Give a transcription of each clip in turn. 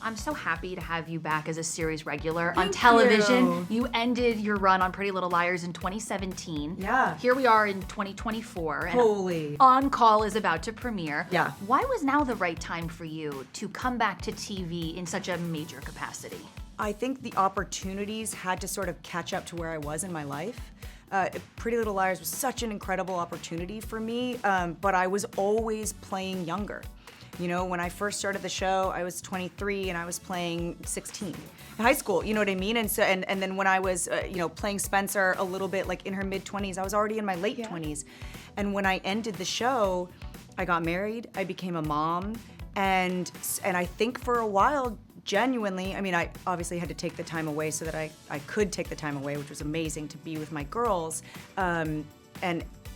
I'm so happy to have you back as a series regular on television. You ended your run on Pretty Little Liars in 2017. Yeah. Here we are in 2024. Holy. And On Call is about to premiere. Yeah. Why was now the right time for you to come back to TV in such a major capacity? I think the opportunities had to sort of catch up to where I was in my life. Pretty Little Liars was such an incredible opportunity for me, but I was always playing younger. You know, when I first started the show, I was 23 and I was playing 16 in high school. You know what I mean? And so, and then when I was, playing Spencer a little bit, like in her mid-20s, I was already in my late 20s. And when I ended the show, I got married. I became a mom, and I think for a while, genuinely, I mean, I obviously had to take the time away so that I could take the time away, which was amazing to be with my girls.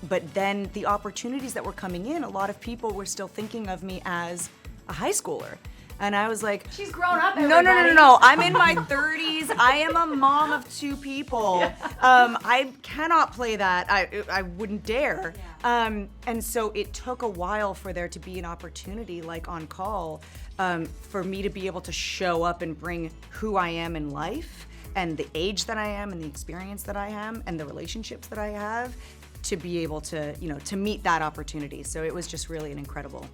But then the opportunities that were coming in, a lot of people were still thinking of me as a high schooler. And I was like, she's grown up, everybody. No. I'm in my 30s. I am a mom of 2 people. I cannot play that. I wouldn't dare. And so it took a while for there to be an opportunity like On Call for me to be able to show up and bring who I am in life and the age that I am and the experience that I am and the relationships that I have to be able to, to meet that opportunity. So it was just really an incredible,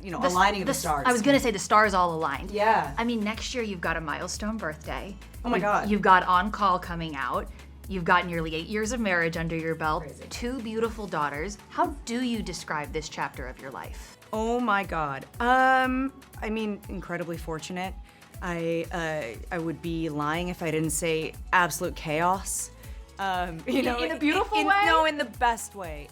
aligning of the stars. I was gonna say the stars all aligned. Yeah. I mean, next year you've got a milestone birthday. Oh my God. You've got On Call coming out. You've got nearly 8 years of marriage under your belt. Crazy. 2 beautiful daughters. How do you describe this chapter of your life? Oh my God. I mean, incredibly fortunate. I would be lying if I didn't say absolute chaos. In a beautiful way? No, in the best way.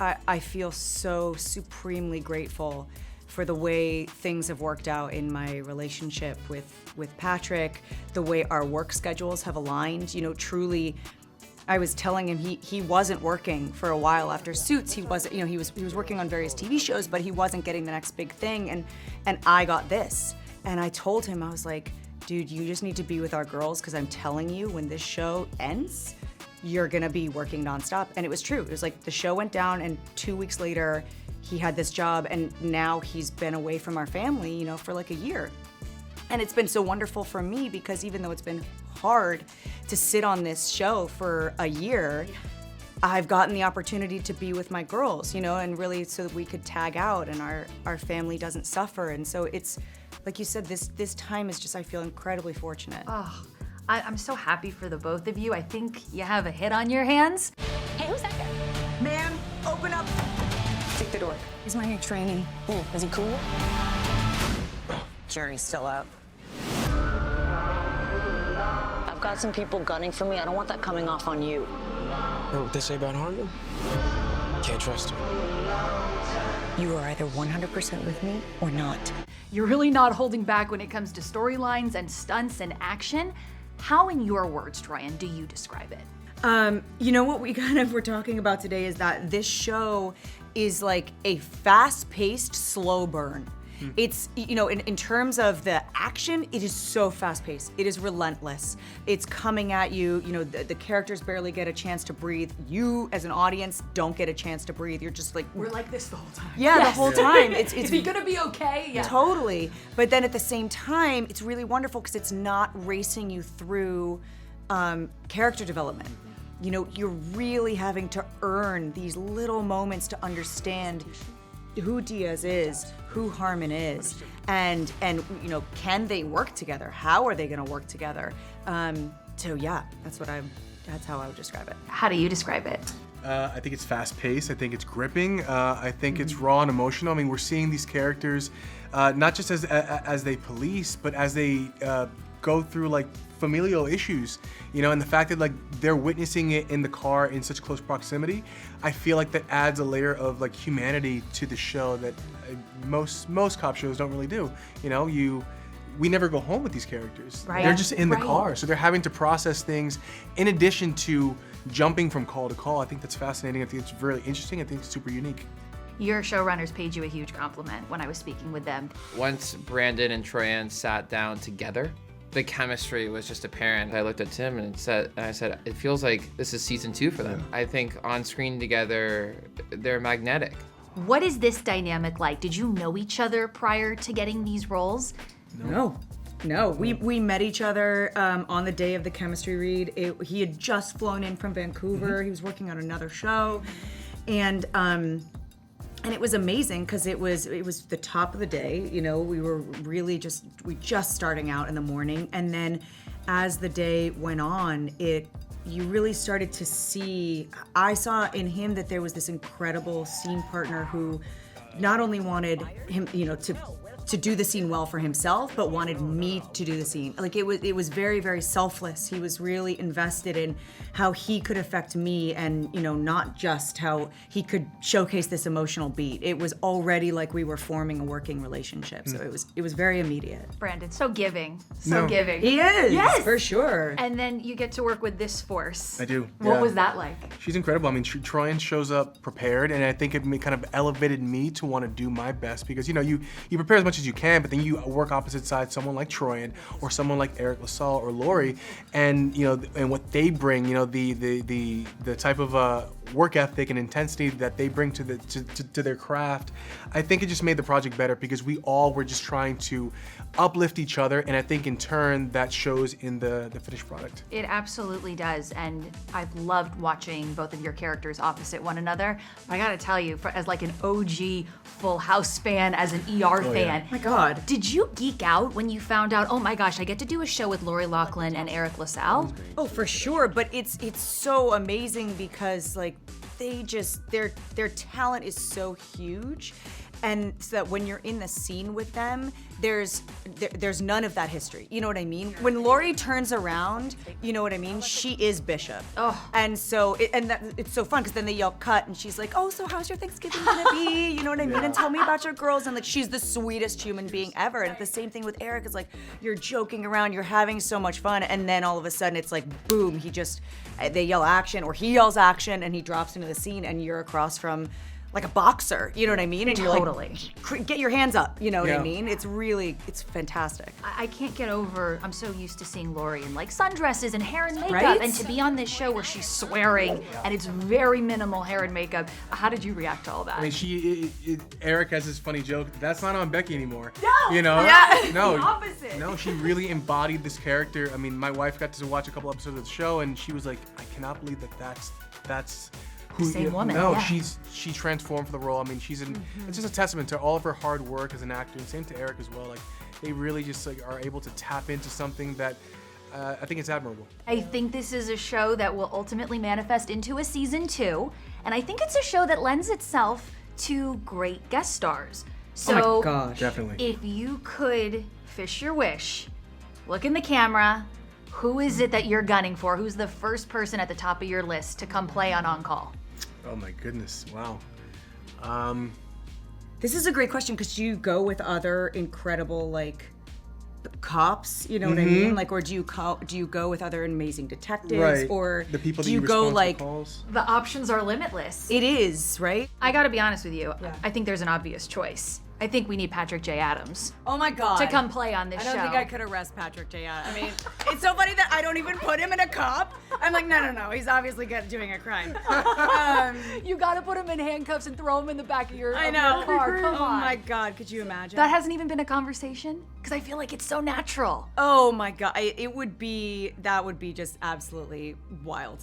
I feel so supremely grateful for the way things have worked out in my relationship with Patrick, the way our work schedules have aligned. Truly, I was telling him he wasn't working for a while after Suits. He wasn't, he was working on various TV shows, but he wasn't getting the next big thing. And I got this. And I told him, I was like, dude, you just need to be with our girls, because I'm telling you, when this show ends, you're gonna be working nonstop. And it was true. It was like the show went down, and 2 weeks later, he had this job, and now he's been away from our family, for like a year. And it's been so wonderful for me, because even though it's been hard to sit on this show for a year, I've gotten the opportunity to be with my girls, and really so that we could tag out and our family doesn't suffer. And so it's, like you said, this time is just, I feel incredibly fortunate. Oh, I'm so happy for the both of you. I think you have a hit on your hands. Hey, who's that guy? Ma'am, open up. Take the door. He's my new trainee. Is he cool? Jury's still out. I've got some people gunning for me. I don't want that coming off on you. Know what they say about Harmon? Can't trust him. You are either 100% with me or not. You're really not holding back when it comes to storylines and stunts and action. How, in your words, Troian, do you describe it? What we kind of were talking about today is that this show is like a fast-paced, slow burn. It's, in terms of the action, it is so fast-paced. It is relentless. It's coming at you. The characters barely get a chance to breathe. You, as an audience, don't get a chance to breathe. You're just like... We're like this the whole time. Yeah, yes. The whole time. It's Is he gonna be okay? Yeah. Totally. But then at the same time, it's really wonderful because it's not racing you through character development. You're really having to earn these little moments to understand who Diaz is, who Harmon is, and can they work together? How are they going to work together? So yeah, that's how I would describe it. How do you describe it? I think it's fast-paced. I think it's gripping. I think it's raw and emotional. I mean, we're seeing these characters not just as they police, but as they go through like familial issues, and the fact that they're witnessing it in the car in such close proximity. I feel like that adds a layer of humanity to the show that most cop shows don't really do. We never go home with these characters. Right. They're just in the car, so they're having to process things in addition to jumping from call to call. I think that's fascinating. I think it's really interesting. I think it's super unique. Your showrunners paid you a huge compliment when I was speaking with them. Once Brandon and Troian sat down together, the chemistry was just apparent. I looked at Tim and I said, it feels like this is season 2 for them. I think on screen together, they're magnetic. What is this dynamic like? Did you know each other prior to getting these roles? No. We met each other on the day of the chemistry read. He had just flown in from Vancouver. He was working on another show, and it was amazing because it was the top of the day. You know, we were really just starting out in the morning, and then as the day went on, you really started to see. I saw in him that there was this incredible scene partner who not only wanted him, you know, to do the scene well for himself, but wanted me to do the scene. Like it was very, very selfless. He was really invested in how he could affect me, and you know, not just how he could showcase this emotional beat. It was already like we were forming a working relationship. So it was very immediate. Brandon, so giving. So giving. He is, yes, for sure. And then you get to work with this force. I do. What yeah. was that like? She's incredible. I mean, Troian shows up prepared, and I think it kind of elevated me to want to do my best because, you know, you prepare as much as you can, but then you work opposite sides, someone like Troian or someone like Eriq, Salle, or Laurie, and you know, and what they bring, you know, the type of work ethic and intensity that they bring to their craft. I think it just made the project better because we all were just trying to uplift each other, and I think in turn that shows in the finished product. It absolutely does, and I've loved watching both of your characters opposite one another. But I gotta tell you, as like an OG Full House fan, as an ER fan, yeah. My God. Did you geek out when you found out, oh my gosh, I get to do a show with Loughlin and Eriq LaSalle? Oh, for sure, but it's so amazing because like their talent is so huge, and so that when you're in the scene with them, there's none of that history. You know what I mean? When Laurie turns around, you know what I mean? She is Bishop. Oh. And so it's so fun because then they yell cut, and she's like, "Oh, so how's your Thanksgiving gonna be? You know what I mean? And tell me about your girls." And like, she's the sweetest human being ever. And the same thing with Eriq is like, you're joking around, you're having so much fun, and then all of a sudden it's like, boom! They yell action, or he yells action, and he drops into the scene, and you're across from like a boxer, you know what I mean? And you're Totally. like, get your hands up, you know what Yeah. I mean? It's fantastic. I can't get over, I'm so used to seeing Laurie in like sundresses and hair and makeup, Right? and to be on this show where she's swearing and it's very minimal hair and makeup. How did you react to all that? I mean, Eriq has this funny joke. That's not on Becky anymore. No! You know? Yeah. No. The opposite. No, she really embodied this character. I mean, my wife got to watch a couple episodes of the show, and she was like, I cannot believe that's who. Same woman, No, yeah. she transformed for the role. I mean, it's just a testament to all of her hard work as an actor, and same to Eriq as well. Like, they really just like are able to tap into something that I think it's admirable. I think this is a show that will ultimately manifest into a season 2, and I think it's a show that lends itself to great guest stars. So, Oh my gosh. Definitely. if you could fish your wish, look in the camera, who is it that you're gunning for? Who's the first person at the top of your list to come play on Call? Oh my goodness! Wow. This is a great question because you go with other incredible like cops, you know what I mean? Like, or do you go with other amazing detectives, Right. or The people that do you respond go to like? calls. The options are limitless. It is, right? I gotta be honest with you. I think there's an obvious choice. I think we need Patrick J. Adams Oh my God. to come play on this I show. don't think I could arrest Patrick J. I mean, it's so funny that I don't even put him in a cop. I'm like, no. He's obviously doing a crime. You gotta put him in handcuffs and throw him in the back of your, I of know. your car. Come Oh on. my God, could you imagine? That hasn't even been a conversation? Because I feel like it's so natural. Oh my God, that would be just absolutely wild.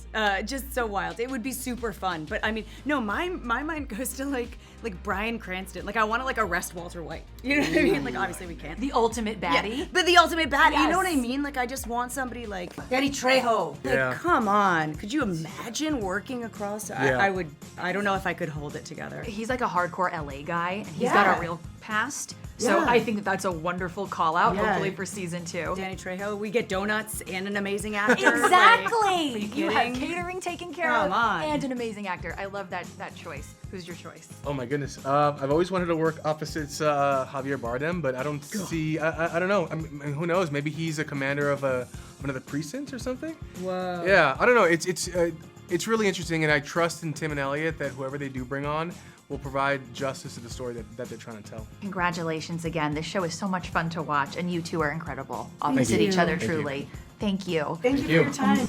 Just so wild. It would be super fun. But I mean, no, my mind goes to like Bryan Cranston. Like, I want to like arrest Walter White. You know what I mean? Like, obviously we can't. The ultimate baddie. Yeah, but the ultimate baddie, you know what I Yes. mean? Like, I just want somebody like Danny Trejo. Like, Yeah. come on. Could you imagine working across? Yeah. I don't know if I could hold it together. He's like a hardcore LA guy, and he's got Yeah. a real past. So Yeah. I think that that's a wonderful call out, Yeah. hopefully for season 2. Danny Trejo, we get donuts and an amazing actor. Exactly! Like, you have kidding? catering taken care Come of on. and an amazing actor. I love that choice. Who's your choice? Oh my goodness. I've always wanted to work opposite Javier Bardem, but I don't see. I don't know. I mean, who knows? Maybe he's a commander of another precinct or something. Whoa. Yeah, I don't know. It's really interesting, and I trust in Tim and Elliot that whoever they do bring on will provide justice to the story that they're trying to tell. Congratulations again. This show is so much fun to watch, and you two are incredible. Opposite you. each other, Thank you. truly. Thank you. Thank you for your time.